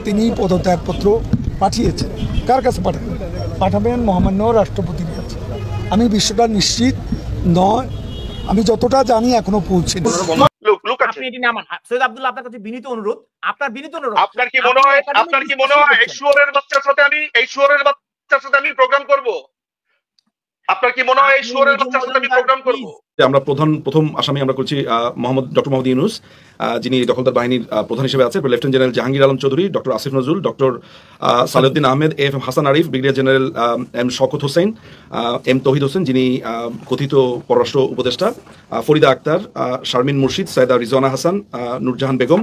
তিনি পদত্যাগপত্র পাঠিয়েছেন। কার কাছে পাঠাবেন? মহামান্য রাষ্ট্রপতির কাছে। আমি বিষয়টা নিশ্চিত নয়, আমি যতটা জানি এখনো পৌঁছেনি। আপনি এটি নামান। সৈয়দ আব্দুল্লাহ, আপনার কাছে বিনীত অনুরোধ, আপনার কি মনে হয় এই শুয়োরের বাচ্চার সাথে আমি প্রোগ্রাম করব? আপনার কি মনে হয় এই শুয়োরের বাচ্চার সাথে আমি প্রোগ্রাম করব? আমরা প্রথম আসামি আমরা করছি ডক্টর মোহাম্মদ ইউনূস, যিনি দখলদার বাহিনীর প্রধান হিসেবে আছে, lieutenant general Jahangir Alam Chowdhury, doctor Asif Nazrul, doctor Salehuddin Ahmed, F Hasan Arif, brigadier general M Shawkat Hossain, M Touhid Hossain যিনি কথিত পররাষ্ট্র উপদেষ্টা, ফরিদা আক্তার, শারমিন মুর্শিদ, Saida Rizwana Hasan, Nurjahan Begum,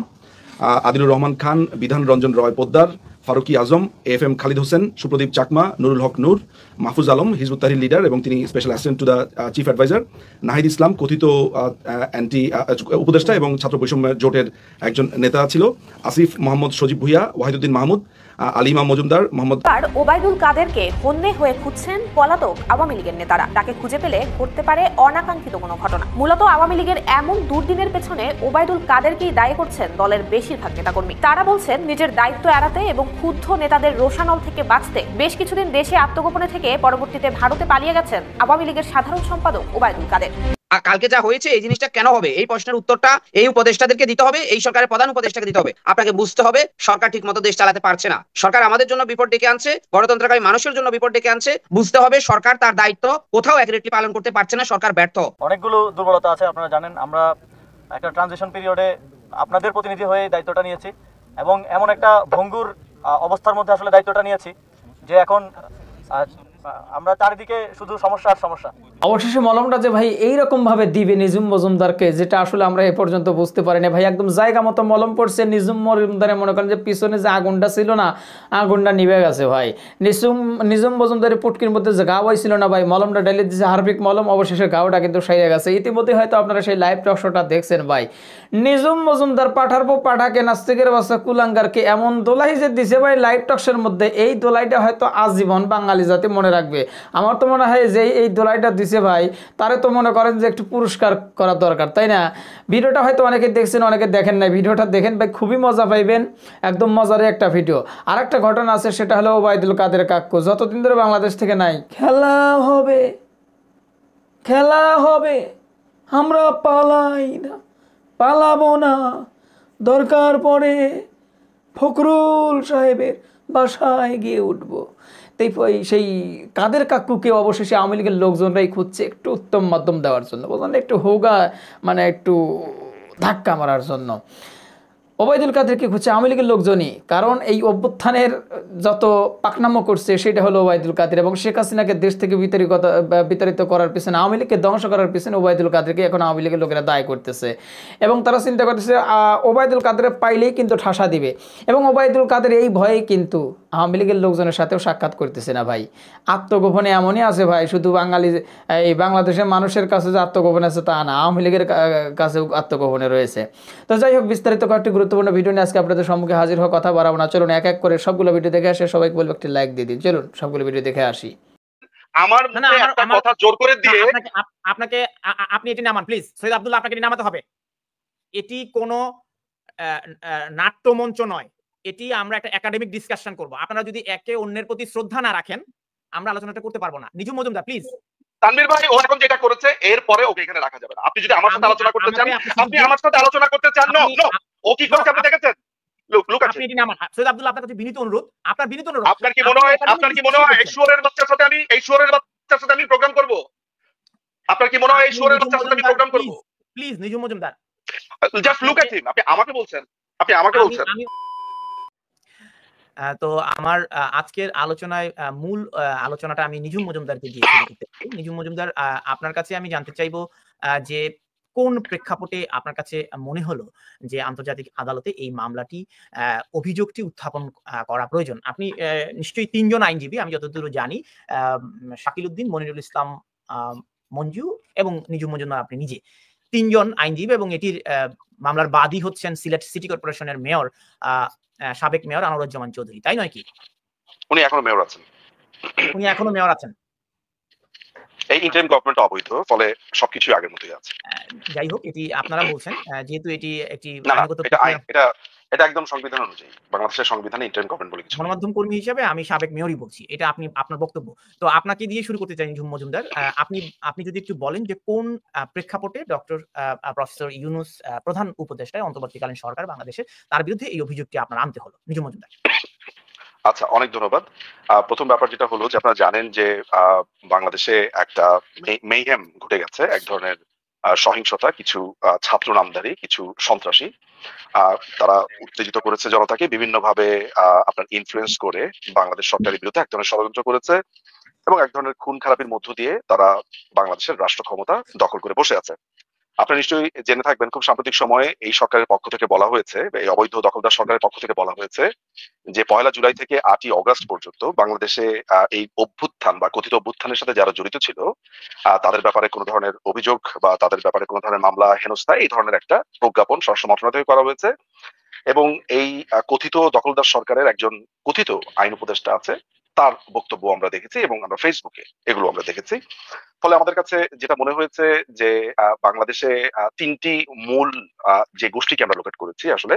Adilur Rahman Khan, Bidhan Ranjan Roy Poddar, Faruki Azam, F M Khalid Hossain, Supradip Chakma, Nurul Haque Nur, Mahfuz Alam Hizbut Tahrir leader এবং তিনি special assistant to the chief adviser, Nahid Islam কথিত অ্যান্টি উপদেষ্টা এবং ছাত্র বৈষম্য জোটের একজন নেতা ছিল, আসিফ মোহাম্মদ সজীব ভুইয়া, ওয়াহিদুদ্দিন মাহমুদ, আলিমা মজুমদার, মোহাম্মদ ওবায়দুল কাদেরকে হন্যে হয়ে খুঁজছেন পলাতক আওয়ামী লীগের নেতারা। তাকে খুঁজে পেলে ঘটতে পারে অনাকাঙ্ক্ষিত কোনো ঘটনা। মূলত আওয়ামী লীগের এমন দুর্দিনের পেছনে ওবায়দুল কাদেরকেই দায়ী করছেন দলের বেশিরভাগ নেতাকর্মী। তারা বলছেন নিজের দায়িত্ব এড়াতে এবং ক্ষুব্ধ নেতাদের রোষানল থেকে বাঁচতে বেশ কিছুদিন দেশে আত্মগোপনে থেকে পরবর্তীতে ভারতে পালিয়ে গেছেন আওয়ামী লীগের সাধারণ সম্পাদক ওবায়দুল কাদের। কালকে যা হয়েছে এই জিনিসটা কেন হবে, এই প্রশ্নের উত্তরটা এই উপদেষ্টাদেরকে দিতে হবে, এই সরকারের প্রধান উপদেষ্টাকে দিতে হবে। আপনাকে বুঝতে হবে সরকার ঠিক মতো দেশ চালাতে পারছে না। সরকার আমাদের জন্য বিপদ ডেকে আনছে, গণতন্ত্রকামী মানুষের জন্য বিপদ ডেকে আনছে। বুঝতে হবে সরকার তার দায়িত্ব কোথাও অ্যাকুরেটলি পালন করতে পারছে না, সরকার ব্যর্থ। অনেকগুলো দুর্বলতা আছে, আপনারা জানেন। আমরা একটা ট্রানজিশন পিরিয়ডে আপনাদের প্রতিনিধি হয়ে দায়িত্বটা নিয়েছি এবং এমন একটা ভঙ্গুর অবস্থার মধ্যে আসলে দায়িত্বটা নিয়েছি যে এখন আমরা চারিদিকে শুধু সমস্যা আর সমস্যা। অবশেষে মলমটা যে ভাই এইরকম ভাবে দিবে নিজুম মজুমদারকে, যেটা আসলে আমরা এ পর্যন্ত বুঝতে পারিনি ভাই। একদম জায়গা মতো মলম পড়ছে নিজুম মজুমদারে। মনে করেন যে পিছনে যে আগুনটা ছিল না, আগুনটা নিভে গেছে ভাই। নিজুম মজুমদারের পুটকির মধ্যে যে গাও হয়েছিল না ভাই, মলমটা ঢেলে দিয়েছে হার্পিক মলম, অবশেষে গাওটা কিন্তু সেরে গেছে। ইতিমধ্যে হয়তো আপনারা সেই লাইভ টক শোটা দেখছেন ভাই। নিজুম মজুমদার পাঠার পর পাঠাকে নাস্তিকের বাচ্চা কুলাঙ্গারকে এমন দোলাই যে দিছে ভাই লাইভ টকসের মধ্যে, এই দোলাইটা হয়তো আজীবন বাঙালি জাতি মনে রাখবে। আমার তো মনে হয় যে এই দোলাইটা দিছে ভাই, তারে তো মনে করেন যে একটু পুরস্কার করা দরকার, তাই না? ভিডিওটা হয়তো অনেকে দেখছেন, অনেকে দেখেন নাই। ভিডিওটা দেখেন ভাই, খুবই মজা পাইবেন, একদম মজার একটা ভিডিও। আর একটা ঘটনা আছে, সেটা হলো ওবায়দুল কাদের কাক্কু যতদিন ধরে বাংলাদেশ থেকে নাই, খেলা হবে খেলা হবে, আমরা পালাই না, পালাবো না, দরকার পড়ে ফখরুল সাহেবের বাসায় গিয়ে উঠবো। সেই কাদের কাকুকে অবশেষে আওয়ামী লীগের লোকজনরাই খুঁজছে একটু উত্তম মাধ্যম দেওয়ার জন্য, বুঝলেন, একটু হোগা মানে একটু ধাক্কা মারার জন্য। ওবায়দুল কাদেরকে খুঁজছে আওয়ামী লীগের লোকজনই, কারণ এই অভ্যুত্থানের যত পাকনামো করছে সেটা হলো ওবায়দুল কাদের, এবং শেখ হাসিনাকে দেশ থেকে বিতাড়িত করার পিছনে, আওয়ামী লীগকে ধ্বংস করার পিছনে ওবায়দুল কাদেরকে এখন আওয়ামী লীগের লোকেরা দায় করতেছে। এবং তারা চিন্তা করতেছে ওবায়দুল কাদের পাইলেই কিন্তু ঠাসা দিবে, এবং ওবায়দুল কাদের এই ভয়েই কিন্তু আওয়ামী লীগের লোকজনের সাথেও সাক্ষাৎ করতেছে না ভাই। আত্মগোপনে এমনই আছে ভাই, শুধু এই বাংলাদেশের মানুষের কাছে যে আত্মগোপনে আছে তা না, আওয়ামী লীগের কাছেও আত্মগোপনে রয়েছে। তো যাই হোক, বিস্তারিত কয়েকটি গুরুত্বপূর্ণ ভিডিও নিয়ে আজকে আপনাদের সম্মুখে হাজির হওয়া, কথা বাড়াবো না, চলুন এক এক করে সবগুলো ভিডিও দেখে আসে। সবাইকে বলবো একটি লাইক দিয়ে দিন, চলুন সবগুলো ভিডিও দেখে আসি। আমার একটা কথা জোর করে দিয়ে আপনি এটি নামান প্লিজ। সৈয়দ আব্দুল্লাহ, আপনাকে এটি নামাতে হবে। এটি কোনো নাট্যমঞ্চ নয়, এটি আমরা একটা একাডেমিক ডিসকাশন করব। আপনারা যদি একে অন্যের প্রতি শ্রদ্ধা না রাখেন, আমরা আলোচনাটা করতে পারবো না। নিজুম মজুমদার প্লিজ। তানভীর ভাই, ও এখন যেটা করেছে এরপরে ওকে এখানে রাখা যাবে না। আপনি যদি আমার সাথে আলোচনা করতে চান, আপনি আমার সাথে আলোচনা করতে চান। ও কি করছে আপনি দেখেছেন? আপনি এটি নামান। সৈয়দ আব্দুল্লাহ, আপনার কাছে বিনীত অনুরোধ, আপনার কি মনে হয় এই শুয়োরের বাচ্চার সাথে আমি প্রোগ্রাম করব? আপনার কি মনে হয় এই শুয়োরের বাচ্চার সাথে আমি প্রোগ্রাম করব? Please Nijhum Majumdar, just look at him. আপনি আমাকে বলছেন। তো আমার আজকের আলোচনায় মূল আলোচনাটা আমি নিজুম মজুমদারকে দিয়ে শুরু করতে চাই। নিজুম মজুমদার, আপনার কাছে আমি জানতে চাইবো যে কোন প্রেক্ষাপটে আপনার কাছে মনে হলো যে আন্তর্জাতিক আদালতে এই মামলাটি অভিযোগটি উত্থাপন করা প্রয়োজন? আপনি নিশ্চয়ই তিনজন আইনজীবী, আমি যতদূর জানি, শাকিল উদ্দিন, মনিরুল ইসলাম মঞ্জু এবং নিজুম মজুমদার, আপনি নিজে তিনজন আইনজীবী, এবং এটির মামলার বাদী হচ্ছেন সিলেট সিটি কর্পোরেশনের মেয়র, সাবেক মেয়র আনোয়ারুজ্জামান চৌধুরী, তাই নয় কি? উনি এখনো মেয়র আছেন। এই ইন্টারিম গভর্নমেন্ট অবৈধ, ফলে সবকিছু আগের মতোই আছে। যাই হোক, এটি আপনারা বলছেন, যেহেতু এটি একটি না আইনগত এটা প্রক্রিয়া। এটা একদম সংবিধান অনুযায়ী, বাংলাদেশের সংবিধানে ইন্টারিম গভর্নমেন্ট বলে কিছু নেই। গণমাধ্যম কর্মী হিসেবে আমি সাবেক মেয়রই বলছি, এটা আপনার বক্তব্য। তো আপনাকে দিয়ে শুরু করতে চাই নিঝুম মজুমদার। আপনি যদি একটু বলেন যে কোন প্রেক্ষাপটে ডক্টর প্রফেসর ইউনূস প্রধান উপদেষ্টা অন্তর্বর্তীকালীন সরকার বাংলাদেশে, তার বিরুদ্ধে এই অভিযোগটি আপনার আনতে হলো, নিঝুম মজুমদার। আচ্ছা, অনেক ধন্যবাদ। প্রথম ব্যাপার যেটা হলো যে আপনারা জানেন যে বাংলাদেশে একটা মেইহেম ঘটে গেছে, এক ধরনের সহিংসতা, কিছু ছাত্র নামধারী কিছু সন্ত্রাসী তারা উত্তেজিত করেছে জনতাকে, বিভিন্নভাবে আপনার ইনফ্লুয়েন্স করে বাংলাদেশ সরকারের বিরুদ্ধে এক ধরনের ষড়যন্ত্র করেছে এবং এক ধরনের খুন খারাপির মধ্য দিয়ে তারা বাংলাদেশের রাষ্ট্র ক্ষমতা দখল করে বসে আছে। আপনারা নিশ্চয়ই জেনে থাকবেন, খুব সাম্প্রতিক সময়ে এই সরকারের পক্ষ থেকে বলা হয়েছে, এই অবৈধ দখলদার সরকারের পক্ষ থেকে বলা হয়েছে যে 1 জুলাই থেকে 8 অগস্ট পর্যন্ত বাংলাদেশে এই অভ্যুত্থান বা কথিত অভ্যুত্থানের সাথে যারা জড়িত ছিল তাদের ব্যাপারে কোনো ধরনের অভিযোগ বা তাদের ব্যাপারে কোনো ধরনের মামলা, হেনস্থা, এই ধরনের একটা প্রজ্ঞাপন স্বরাষ্ট্র মন্ত্রণালয় থেকে করা হয়েছে। এবং এই কথিত দখলদার সরকারের একজন কথিত আইন উপদেষ্টা আছে, তার বক্তব্য আমরা দেখেছি এবং আমরা ফেসবুকে এগুলো আমরা দেখেছি। ফলে আমাদের কাছে যেটা মনে হয়েছে যে বাংলাদেশে 3টি মূল যে গোষ্ঠীকে আমরা লোকেট করেছি, আসলে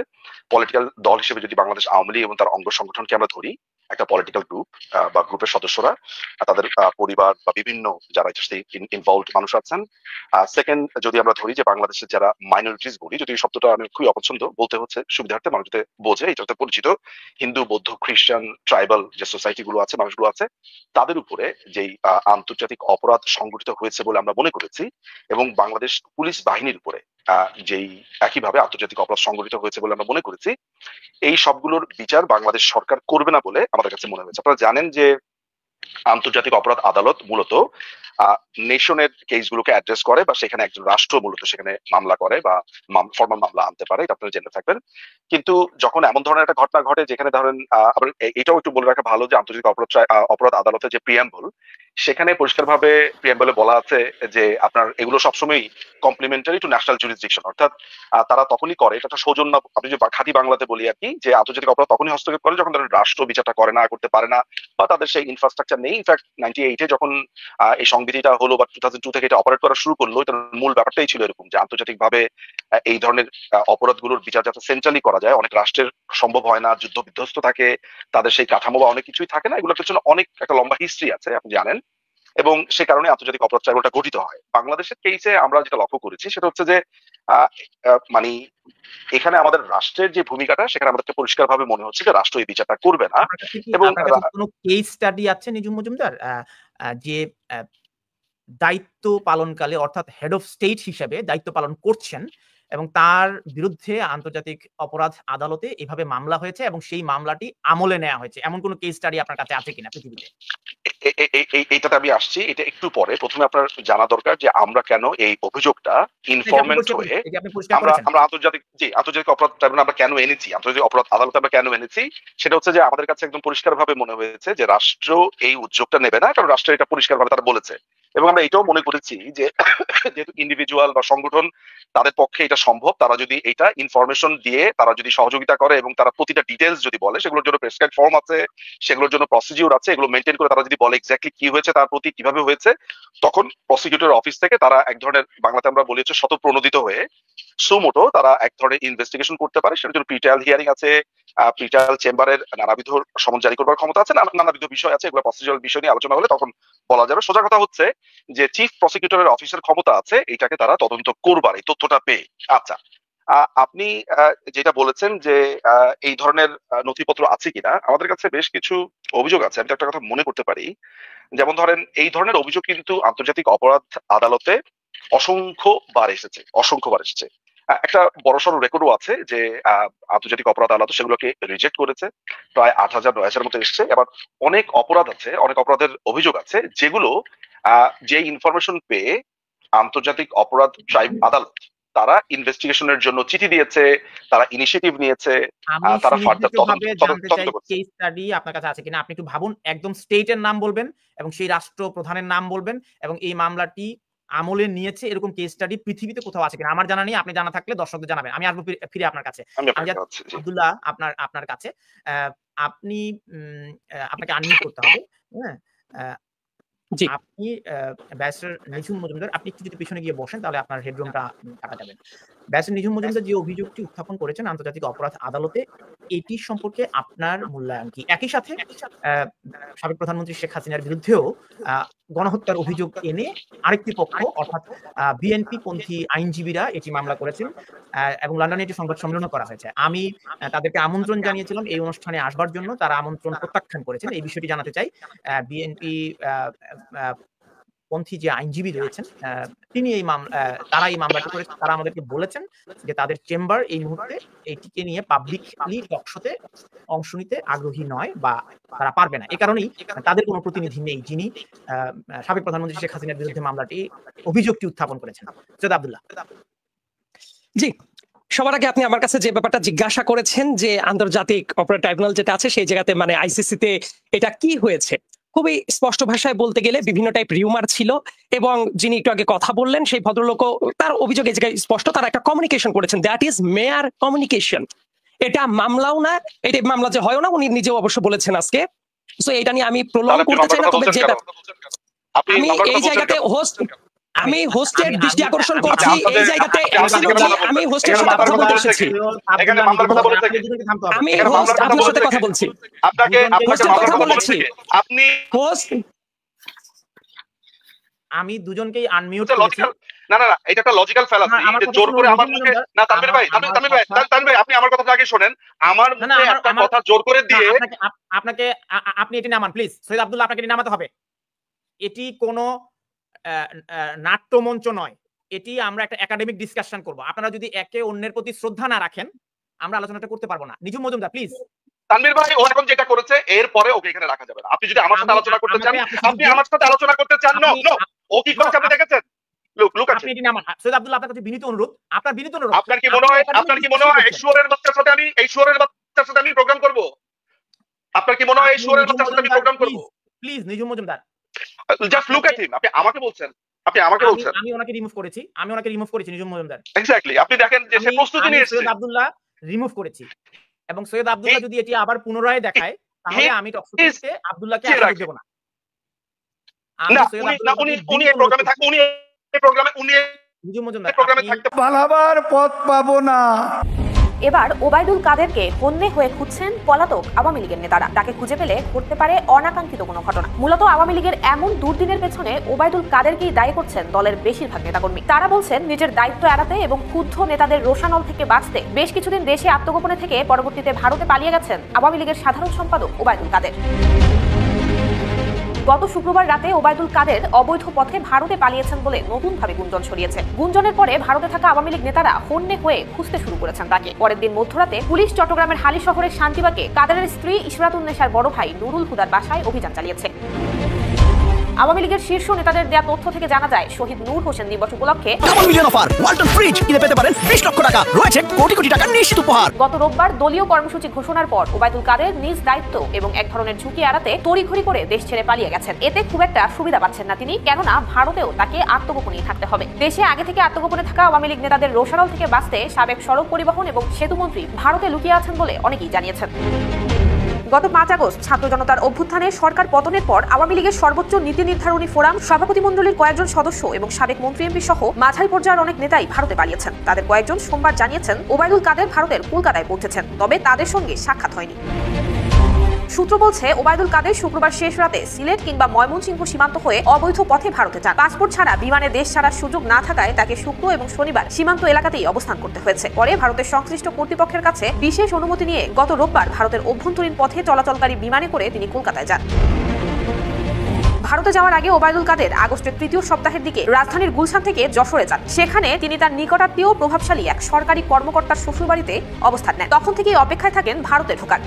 পলিটিক্যাল দল হিসেবে যদি বাংলাদেশ আওয়ামী লীগ এবং তার অঙ্গ সংগঠনকে আমরা ধরি, একটা পলিটিক্যাল গ্রুপ বা গ্রুপের সদস্যরা, তাদের পরিবার বা বিভিন্ন যারা ইনভলভড মানুষ আছেন। সেকেন্ড, যদি আমরা ধরি যে বাংলাদেশের যারা মাইনরিটিস বলি, যদি এই শব্দটা আমি খুবই অপছন্দ বলতে হচ্ছে সুবিধার্থে, মানুষ যাতে বোঝে, এটাতে পরিচিত হিন্দু, বৌদ্ধ, খ্রিস্টান, ট্রাইবাল যে সোসাইটি গুলো আছে, মানুষগুলো আছে, তাদের উপরে যেই আন্তর্জাতিক অপরাধ সংঘটিত হয়েছে বলে আমরা মনে করেছি এবং বাংলাদেশ পুলিশ বাহিনীর উপরে যেই একইভাবে আন্তর্জাতিক অপরাধ সংঘটিত হয়েছে বলে আমরা মনে করেছি, এই সবগুলোর বিচার বাংলাদেশ সরকার করবে না বলে আমাদের কাছে মনে হয়েছে। আপনারা জানেন যে আন্তর্জাতিক অপরাধ আদালত মূলত নেশনের কেসগুলোকে অ্যাড্রেস করে বা সেখানে একজন রাষ্ট্র মূলত সেখানে মামলা করে বা ফরমাল মামলা আনতে পারে, এটা আপনারা জেনে থাকবেন। কিন্তু যখন এমন ধরনের একটা ঘটনা ঘটে যেখানে ধরেন, এটাও একটু বলে রাখা ভালো যে আন্তর্জাতিক অপরাধ আদালতের যে প্রিয়াম্বল, সেখানে পরিষ্কারভাবে প্রিয়াম্বলে বলা আছে যে আপনার এগুলো সবসময় কমপ্লিমেন্টারি টু ন্যাশনাল জুরিসডিকশন, অর্থাৎ তারা তখনই করে, এটা সৌজন্য, আপনি যে খাঁটি বাংলাতে বলি আর কি, যে আন্তর্জাতিক অপরাধ তখনই হস্তক্ষেপ করে যখন ধরেন রাষ্ট্র বিচারটা করে না, করতে পারে না, বা তাদের সেই ইনফ্রাস্ট্রাকচার নেই। ইনফ্যাক্ট 98-এ যখন এই সংবিধিটা হলো বা 2002 থেকে এটা অপারেট করা শুরু করলো, এটার মূল ব্যাপারটাই ছিল এরকম যে আন্তর্জাতিক ভাবে এই ধরনের অপরাধগুলোর বিচার যাতে সেন্ট্রালি করা যায়। অনেক রাষ্ট্রের সম্ভব হয় না, যুদ্ধ বিধ্বস্ত থাকে, তাদের সেই কাঠামো বা অনেক কিছুই থাকে না, এগুলোর পেছনে অনেক একটা লম্বা হিস্ট্রি আছে, আপনি জানেন, এবং সে কারণে আন্তর্জাতিক অপরাধ ট্রাইব্যুনালটা গঠিত হয়। বাংলাদেশের কেসে আমরা যেটা লক্ষ্য করেছি সেটা হচ্ছে যে মানে এখানে আমাদের রাষ্ট্রের যে ভূমিকাটা, সেখানে আমাদেরকে পরিষ্কার ভাবে মনে হচ্ছে যে রাষ্ট্র এই বিচারটা করবে না। এবং কোনো কেস স্টাডি আছে নিঝুম মজুমদার যে দায়িত্ব পালনকালে, অর্থাৎ হেড অফ স্টেট হিসেবে দায়িত্ব পালন করছেন এবং তার বিরুদ্ধে আন্তর্জাতিক অপরাধ আদালতে এভাবে মামলা হয়েছে এবং সেই মামলাটি আমলে নেওয়া হয়েছে, এমন কোনো কেস স্টাডি আপনার কাছে আছে কিনা পৃথিবীতে? এইটাতে আমি আসছি, এটা একটু পরে। প্রথমে আপনার জানা দরকার যে আমরা কেন এই অভিযোগটা ইনফরমেন্ট হয়ে আমরা আন্তর্জাতিক অপরাধ ট্রাইব্যুনাল আমরা কেন এনেছি, আন্তর্জাতিক অপরাধ আদালতে আমরা কেন এনেছি, সেটা হচ্ছে যে আমাদের কাছে একদম পরিষ্কার ভাবে মনে হয়েছে যে রাষ্ট্র এই উদ্যোগটা নেবে না, কারণ রাষ্ট্র এটা পরিষ্কার ভাবে তারা বলেছে। এবং আমরা এটাও মনে করেছি যে যেহেতু ইন্ডিভিজুয়াল বা সংগঠন তাদের পক্ষে এটা সম্ভব, তারা যদি এটা ইনফরমেশন দিয়ে তারা যদি সহযোগিতা করে এবং তারা প্রতিটা ডিটেলস যদি বলে, সেগুলোর জন্য প্রেসক্রাইব ফর্ম আছে, সেগুলোর জন্য প্রসিডিউর আছে, এগুলো মেনটেন করে তারা যদি বলে এক্স্যাক্টলি কি হয়েছে, তার প্রতি কিভাবে হয়েছে, তখন প্রসিকিউটর অফিস থেকে তারা এক ধরনের, বাংলাতে আমরা বলি হচ্ছে স্বতঃপ্রণোদিত হয়ে সুমোটো তারা এক ধরনের ইনভেস্টিগেশন করতে পারে। সেটার জন্য প্রিট্রায়াল হিয়ারিং আছে, প্রিট্রায়াল চেম্বারের নানাবিধ সমন জারি করবার ক্ষমতা আছে, নানাবিধ বিষয় আছে, এগুলো প্রসিডিউরাল বিষয় নিয়ে আলোচনা হলে তখন বলা যাবে। সোজা কথা হচ্ছে যে চিফ প্রসিকিউটরের অফিসের ক্ষমতা আছে এটাকে তারা তদন্ত করবার, এই তথ্যটা পেয়ে। আচ্ছা, আপনি যেটা বলেছেন যে এই ধরনের নথিপত্র আছে কিনা, আমাদের কাছে বেশ কিছু অভিযোগ আছে। আমি একটা কথা মনে করতে পারি, যেমন ধরেন এই ধরনের অভিযোগ কিন্তু আন্তর্জাতিক অপরাধ আদালতে অসংখ্যবার এসেছে। একটা বড়সড় রেকর্ডও আছে যে আন্তর্জাতিক অপরাধ আদালত সেগুলোকে রিজেক্ট করেছে, প্রায় 8,000-9,000 মতো এসছে। আবার অনেক অপরাধ আছে, অনেক অপরাধের অভিযোগ আছে যেগুলো যে ইনফরমেশন পেয়ে আন্তর্জাতিক অপরাধ আদালত তারা ইনভেস্টিগেশনের জন্য চিঠি দিয়েছে, তারা ইনিশিয়েটিভ নিয়েছে, তারা ফার্দার তদন্ত করছে। কেস স্টাডি আপনার কাছে আছে কিনা আপনি একটু ভাবুন, একদম স্টেটের নাম বলবেন এবং সেই রাষ্ট্র প্রধানের নাম বলবেন এবং এই মামলাটি আমলে নিয়েছে এরকম কেস স্টাডি পৃথিবীতে কোথাও আছে কিনা। আমার জানা নেই, আপনি জানা থাকলে দর্শকদের জানাবেন। আমি আসবো ফিরে আপনার কাছে। আব্দুল্লাহ, আপনার কাছে আপনাকে আনমিউট করতে হবে। হ্যাঁ, আপনি ব্যারিস্টার নিঝুম মজুমদার, আপনি একটু যদি পিছনে গিয়ে বসেন তাহলে আপনার হেডরুমটা কাটা যাবে। ব্যারিস্টার নিঝুম মজুমদার যে অভিযোগটি উত্থাপন করেছেন আন্তর্জাতিক অপরাধ আদালতে, এটির সম্পর্কে আপনার মূল্যায়ন কি? একই সাথে সাবেক প্রধানমন্ত্রী শেখ হাসিনার বিরুদ্ধেও গণহত্যার অভিযোগ এনে আরেকটি পক্ষ অর্থাৎ বিএনপি পন্থী আইনজীবীরা এটি মামলা করেছেন এবং লন্ডনে এটি সংবাদ সম্মেলন করা হয়েছে। আমি তাদেরকে আমন্ত্রণ জানিয়েছিলাম এই অনুষ্ঠানে আসবার জন্য, তারা আমন্ত্রণ প্রত্যাখ্যান করেছেন। এই বিষয়টি জানাতে চাই। বিএনপি পন্থী যে আইনজীবী রয়েছেন তিনি তারা এই মামলাটি করেছেন। তারা আমাদেরকে বলেছেন যে তাদের চেম্বার এই মুহূর্তে এটিকে নিয়ে পাবলিকলি টকশোতে অংশ নিতে আগ্রহী নয় বা তারা পারবে না। এই কারণেই তাদের কোনো প্রতিনিধি নেই যিনি সাবেক প্রধানমন্ত্রী শেখ হাসিনার বিরুদ্ধে মামলাটি অভিযোগটি উত্থাপন করেছেন। সৈয়দ আব্দুল্লাহ। জি, সবার আগে আপনি আমার কাছে যে ব্যাপারটা জিজ্ঞাসা করেছেন যে আন্তর্জাতিক অপরাধ ট্রাইব্যুনাল যেটা আছে সেই জায়গাতে মানে আইসিসিতে এটা কি হয়েছে, খুবই স্পষ্ট ভাষায় বলতে গেলে বিভিন্ন টাইপ রিউমার ছিল এবং যিনি একটু আগে কথা বললেন সেই ভদ্রলোকও তার অভিযোগ এই জায়গায় স্পষ্ট, তারা একটা কমিউনিকেশন করেছেন, দ্যাট ইজ মেয়ার কমিউনিকেশন। এটা মামলাও না, এটা মামলা যে হয় না উনি নিজেও অবশ্য বলেছেন আজকে। সো এটা নিয়ে আমি প্রলং করতে চাই না, তবে যেটা আমি এই জায়গাতে আমি হোস্টের দৃষ্টি আকর্ষণ করছি এই জায়গাতে আমি হোস্টের সাথে কথা বলতে এসেছি, আমি হোস্ট আপনার সাথে কথা বলছি, আপনাকে কথা বলেছি, আপনি হোস্ট আমি দুজনকেই আনমিউট করেছি। না না না, এটা একটা লজিক্যাল ফ্যালাসি যে জোর করে আমার মুখে না। তানভীর ভাই আপনি আমার কথা আগে শুনেন। আমার মুখে একটা কথা জোর করে দিয়ে আপনি এটি নামান প্লিজ। সৈয়দ আব্দুল্লাহ, আপনাকে এটি নামাতে হবে। এটি কোনো নাট্যমঞ্চ নয়, এটি আমরা একটা একাডেমিক ডিসকাশন করব। আপনারা যদি একে অন্যের প্রতি শ্রদ্ধা না রাখেন আমরা আলোচনাটা করতে পারবো না। নিঝুম মজুমদার প্লিজ। তানভীর ভাই ও এখন যেটা করেছে এর পরে ওকে এখানে রাখা যাবে না। আপনি যদি আমার সাথে আলোচনা করতে চান, আপনি আমার সাথে আলোচনা করতে চান। নো নো, ও কি করছে আপনি দেখেছেন? লুক আপনি এটি নামান। সৈয়দ আব্দুল্লাহ, আপনার কাছে বিনীত অনুরোধ, আপনার বিনীত অনুরোধ। আপনার কি মনে হয় এই শুয়োরের বাচ্চার সাথে আমি প্রোগ্রাম করব? আপনার কি মনে হয় এই শুয়োরের বাচ্চার সাথে আমি প্রোগ্রাম করব? Please Nijhum Majumdar, just look at him. আপনি আমাকে বলছেন, আমি ওনাকে রিমুভ করেছি নিঝুম মজুমদার। এক্স্যাক্টলি, আপনি দেখেন যে সে প্রস্তুতি নিয়ে এসেছে। সৈয়দ আব্দুল্লাহ রিমুভ করেছি এবং সৈয়দ আব্দুল্লাহ যদি এটি আবার পুনরায় দেখায় তাহলে আমি টকশোতে আব্দুল্লাহকে আর দেব না। উনি এই প্রোগ্রামে থাকবেন, নিঝুম মজুমদার প্রোগ্রামে থাকতে পালাবার পথ পাবো না। এবার ওবায়দুল কাদেরকে হন্যে হয়ে খুঁজছেন পলাতক আওয়ামী লীগের নেতারা। তাকে খুঁজে পেলে ঘটতে পারে অনাকাঙ্ক্ষিত কোনো ঘটনা। মূলত আওয়ামী লীগের এমন দুর্দিনের পেছনে ওবায়দুল কাদেরকেই দায়ী করছেন দলের বেশিরভাগ নেতাকর্মী। তারা বলছেন নিজের দায়িত্ব এড়াতে এবং ক্ষুব্ধ নেতাদের রোষানল থেকে বাঁচতে বেশ কিছুদিন দেশে আত্মগোপনে থেকে পরবর্তীতে ভারতে পালিয়ে গেছেন আওয়ামী লীগের সাধারণ সম্পাদক ওবায়দুল কাদের। গত শুক্রবার রাতে ওবায়দুল কাদের অবৈধ পথে ভারতে পালিয়েছেন বলে নতুনভাবে গুঞ্জন ছড়িয়েছে। গুঞ্জনের পরে ভারতে থাকা আওয়ামী লীগ নেতারা হন্যে হয়ে খুঁজতে শুরু করেছেন তাকে। পরের দিন মধ্যরাতে পুলিশ চট্টগ্রামের হালি শহরের শান্তিবাগে কাদেরের স্ত্রী ইশরাতুন্নেসার বড় ভাই নুরুল হুদার বাসায় অভিযান চালিয়েছে। আওয়ামী লীগের শীর্ষ নেতাদের দেয়া তথ্য থেকে জানা যায় শহীদ নূর হোসেন দিবস উপলক্ষে গত রোববার দলীয় কর্মসূচি ঘোষণার পর ওবায়দুল কাদের নিজ দায়িত্ব এবং এক ধরনের ঝুঁকি এড়াতে তড়িঘড়ি করে দেশ ছেড়ে পালিয়ে গেছেন। এতে খুব একটা সুবিধা পাচ্ছেন না তিনি, কেননা ভারতেও তাকে আত্মগোপনেই থাকতে হবে। দেশে আগে থেকে আত্মগোপনে থাকা আওয়ামী লীগ নেতাদের রোষানল থেকে বাঁচতে সাবেক সড়ক পরিবহন এবং সেতুমন্ত্রী ভারতে লুকিয়ে আছেন বলে অনেকেই জানিয়েছেন। গত 5 আগস্ট ছাত্র জনতার অভ্যুত্থানে সরকার পতনের পর আওয়ামী লীগের সর্বোচ্চ নীতি নির্ধারণী ফোরাম সভাপতিমণ্ডলীর কয়েকজন সদস্য এবং সাবেক মন্ত্রী এমপি সহ মাঝারি পর্যায়ের অনেক নেতাই ভারতে পালিয়েছেন। তাদের কয়েকজন সোমবার জানিয়েছেন ওবায়দুল কাদের ভারতের কলকাতায় পৌঁছেছেন, তবে তাদের সঙ্গে সাক্ষাৎ হয়নি। সূত্র বলছে ওবায়দুল কাদের শুক্রবার শেষ রাতে সিলেট কিংবা ময়মনসিংহ সীমান্ত হয়ে অবৈধ পথে ভারতে যান। পাসপোর্ট ছাড়া বিমানে দেশ ছাড়ার সুযোগ না থাকায় তাকে শুক্র এবং শনিবার সীমান্ত এলাকাতেই অবস্থান করতে হয়েছে। পরে ভারতের সংশ্লিষ্ট কর্তৃপক্ষের কাছে বিশেষ অনুমতি নিয়ে গত রোববার ভারতের অভ্যন্তরীণ পথে চলাচলকারী বিমানে করে তিনি কলকাতায় যান। ভারতে যাওয়ার আগে ওবায়দুল কাদের আগস্টের 3য় সপ্তাহের দিকে রাজধানীর গুলশান থেকে যশোরে যান। সেখানে তিনি তার নিকটাত্মীয় প্রভাবশালী এক সরকারি কর্মকর্তার শ্বশুরবাড়িতে অবস্থান নেন। তখন থেকেই অপেক্ষায় থাকেন ভারতে ঢোকার।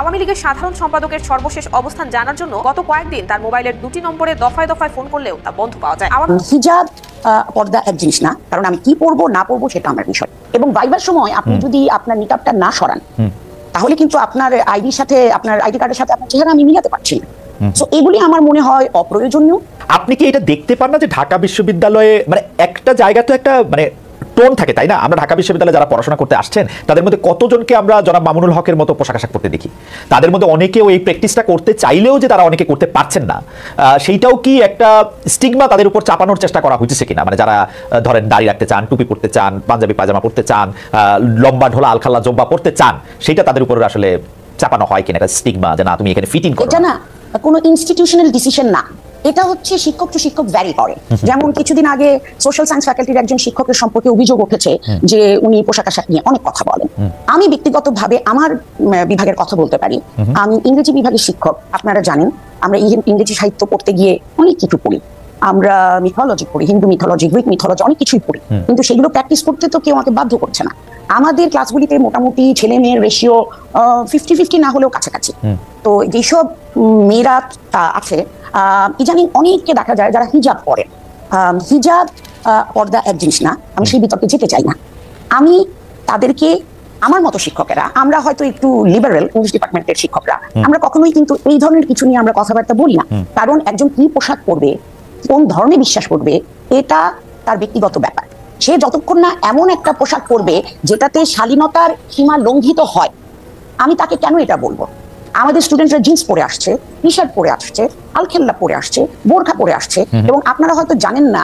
আওয়ামী লীগের সাধারণ সম্পাদকের সর্বশেষ অবস্থান জানার জন্য গত কয়েকদিন তার মোবাইলের 2টি নম্বরে দফায় দফায় ফোন করলেও তা বন্ধ পাওয়া যায়। হিজাব পর্দা এক জিনিস না, কারণ আমি কি পরবো না পরবো সেটা আমার বিষয়। এবং ভাইবার সময় আপনি যদি আপনার নিকাবটা না সরান তাহলে কিন্তু আপনার আইডির সাথে আপনার আইডি কার্ডের সাথে আপনার চেহারা আমি মিলাতে পারছি না। সো এগুলি আমার মনে হয় অপ্রয়োজনীয়। আপনি কি এটা দেখতে পান না যে ঢাকা বিশ্ববিদ্যালয়ে মানে একটা জায়গা তো একটা মানে টোন থাকে, তাই না? আমরা ঢাকা বিশ্ববিদ্যালয়ে যারা পড়াশোনা করতে আসছেন তাদের মধ্যে কতজনকে আমরা জনাব মামুনুল হকের মতো পোশাক আশাক পরতে দেখি? তাদের মধ্যে অনেকেও এই প্র্যাকটিসটা করতে চাইলেও যে তারা অনেকে করতে পারছেন না, সেইটাও কি একটা স্টিগমা তাদের উপর চাপানোর চেষ্টা করা হয়েছে কিনা? মানে যারা ধরেন দাড়ি রাখতে চান, টুপি পরতে চান, পাঞ্জাবি পায়জামা পরতে চান, লম্বা ঢোলা আলখাল্লা জব্বা পরতে চান, সেইটা তাদের উপর আসলে চাপানো হয় কিনা? একটা স্টিগমা যে না তুমি এখানে ফিট ইন করো। এটা না কোনো ইনস্টিটিউশনাল ডিসিশন না, এটা হচ্ছে শিক্ষক টু শিক্ষক ভ্যারি করে। যেমন কিছুদিন আগে সোশ্যাল সায়েন্স ফ্যাকাল্টির একজন শিক্ষকের সম্পর্কে অভিযোগ উঠেছে যে উনি পোশাক আশাক নিয়ে অনেক কথা বলেন। আমি ব্যক্তিগতভাবে আমার বিভাগের কথা বলতে পারি। আমি ইংরেজি বিভাগের শিক্ষক, আপনারা জানেন আমরা ইংরেজি সাহিত্য পড়তে গিয়ে অনেক কিছু পড়ি, আমরা মিথোলজি পড়ি, হিন্দু মিথোলজি, গ্রিক মিথোলজি, অনেক কিছুই পড়ি, কিন্তু সেগুলো প্র্যাকটিস করতে তো কেউ আমাকে বাধ্য করছে না। আমাদের ক্লাসগুলিতে মোটামুটি ছেলে মেয়ের রেশিও 50-50 না হলেও কাছাকাছি। তো যেসব মেয়েরা আছে ইদানিং অনেককে দেখা যায় যারা হিজাব পরে। হিজাব পর্দা এক জিনিস না, আমি সেই বিতর্কে যেতে চাই না। আমি তাদেরকে, আমার মতো শিক্ষকেরা, আমরা হয়তো একটু লিবারেল ইংলিশ ডিপার্টমেন্টের শিক্ষকরা, আমরা কখনোই কিন্তু এই ধরনের কিছু নিয়ে আমরা কথাবার্তা বলি না। কারণ একজন কি পোশাক পরবে, কোন ধর্মে বিশ্বাস করবে, এটা তার ব্যক্তিগত ব্যাপার। সে যতক্ষণ না এমন একটা পোশাক পরবে যেটাতে শালীনতার সীমা লঙ্ঘিত হয়, আমি তাকে কেন এটা বলবো? আমাদের স্টুডেন্টরা জিন্স পরে আসছে, টি শার্ট পরে আসছে, আলখেল্লা পরে আসছে, বোরখা পরে আসছে, এবং আপনারা হয়তো জানেন না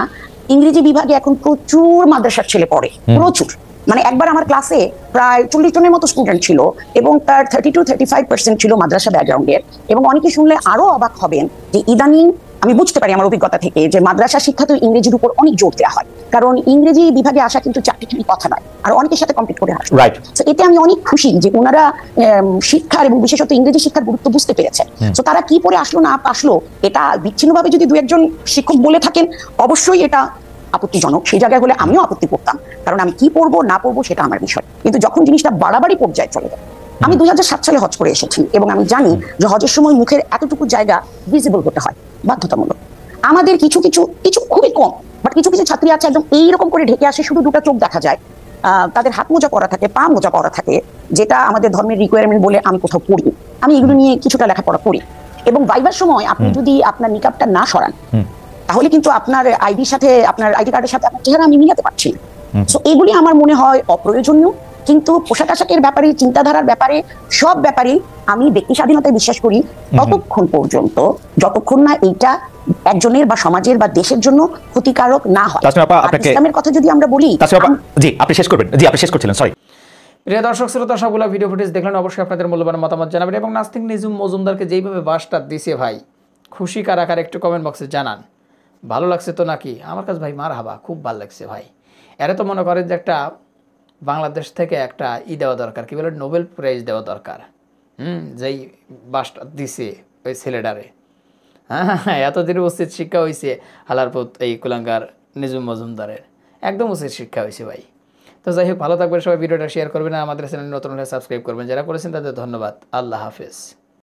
ইংরেজি বিভাগে এখন প্রচুর মাদ্রাসার ছেলে পড়ে, প্রচুর। মানে একবার আমার ক্লাসে প্রায় 40 জনের মতো স্টুডেন্ট ছিল এবং তার 32-35% ছিল মাদ্রাসা ব্যাকগ্রাউন্ডের। এবং অনেকে শুনলে আরো অবাক হবেন যে ইদানিং আমি বুঝতে পারি আমার অভিজ্ঞতা থেকে যে মাদ্রাসা শিক্ষা তো ইংরেজির উপর অনেক জোর দেওয়া হয়, কারণ ইংরেজি বিভাগে আসা কিন্তু চাকরির কথা নয়, আর অনেকের সাথে কমপ্লিট করে আসে। তো এতে আমি অনেক খুশি যে ওনারা শিক্ষার এবং বিশেষত ইংরেজি শিক্ষার গুরুত্ব বুঝতে পেরেছেন। তো তারা কি পরে আসলো না আসলো এটা বিচ্ছিন্নভাবে যদি 2-1 শিক্ষক বলে থাকেন, অবশ্যই এটা আপত্তিজনক। সেই জায়গায় হলে আমিও আপত্তি করতাম, কারণ আমি কি পড়বো না পড়বো সেটা আমার বিষয়। কিন্তু যখন জিনিসটা বাড়াবাড়ি পর্যায়ে চলে যায়, আমি 2007 সালে হজ করে এসেছি এবং আমি জানি যে হজের সময় মুখের এতটুকু জায়গা ভিজিবল হতে হয়, বাধ্যতামূলক। আমাদের কিছু খুবই কম, বাট কিছু ছাত্রী আছে একদম এইরকম করে ঢেকে আসে, শুধু 2টা চোখ দেখা যায়, তাদের হাত মোজা পরা থাকে, পা মোজা পরা থাকে, যেটা আমাদের ধর্মের রিকোয়ারমেন্ট বলে আমি কোথাও পড়ি। আমি এগুলো নিয়ে কিছুটা লেখাপড়া করি। এবং ভাইবার সময় আপনি যদি আপনার নিকাবটা না সরান, তাহলে কিন্তু আপনার আইডির সাথে, আপনার আইডি কার্ডের সাথে আপনার চেহারা আমি মিলাতে পারছি না। সো এগুলি আমার মনে হয় অপ্রয়োজনীয়। কিন্তু পোশাক আশাকের ব্যাপারে, চিন্তাধারার ব্যাপারে, সব ব্যাপারে আমি ব্যক্তি স্বাধীনতায় বিশ্বাস করি ততক্ষণ পর্যন্ত যতক্ষণ না এইটা একজনের বা সমাজের বা দেশের জন্য ক্ষতিকারক না হয়। ইসলামের কথা যদি আমরা বলি, জি আপনি শেষ করবেন। জি আপনি শেষ করছিলেন, সরি। প্রিয় দর্শক শ্রোতা, সবগুলো ভিডিও ফুটেজ দেখলেন, অবশ্যই আপনাদের মূল্যবান মতামত জানাবেন। এবং নাস্তিক নিজুম মজুমদারকে যেইভাবে বাসটা দিছে ভাই, খুশি কারা কারা একটু কমেন্ট বক্সে জানান। ভালো লাগছে তো নাকি? আমার কাছে ভাই মারহাবা, খুব ভালো লাগছে ভাই। এরা তো মনে করেন যে একটা বাংলাদেশ থেকে একটা দেওয়া দরকার, কি বলে নোবেল প্রাইজ দেওয়া দরকার। যেই বাসটা দিছে ওই ছেলেটারে, হ্যাঁ এতদিন উচিত শিক্ষা হয়েছে হালারপুত এই কুলাঙ্গার নিজুম মজুমদারের, একদম উচিত শিক্ষা হয়েছে ভাই। তো যাই হোক, ভালো থাকবেন সবাই, ভিডিওটা শেয়ার করবেন, আর আমাদের চ্যানেল নতুন হলে সাবস্ক্রাইব করবেন। যারা করেছেন তাদের ধন্যবাদ। আল্লাহ হাফেজ।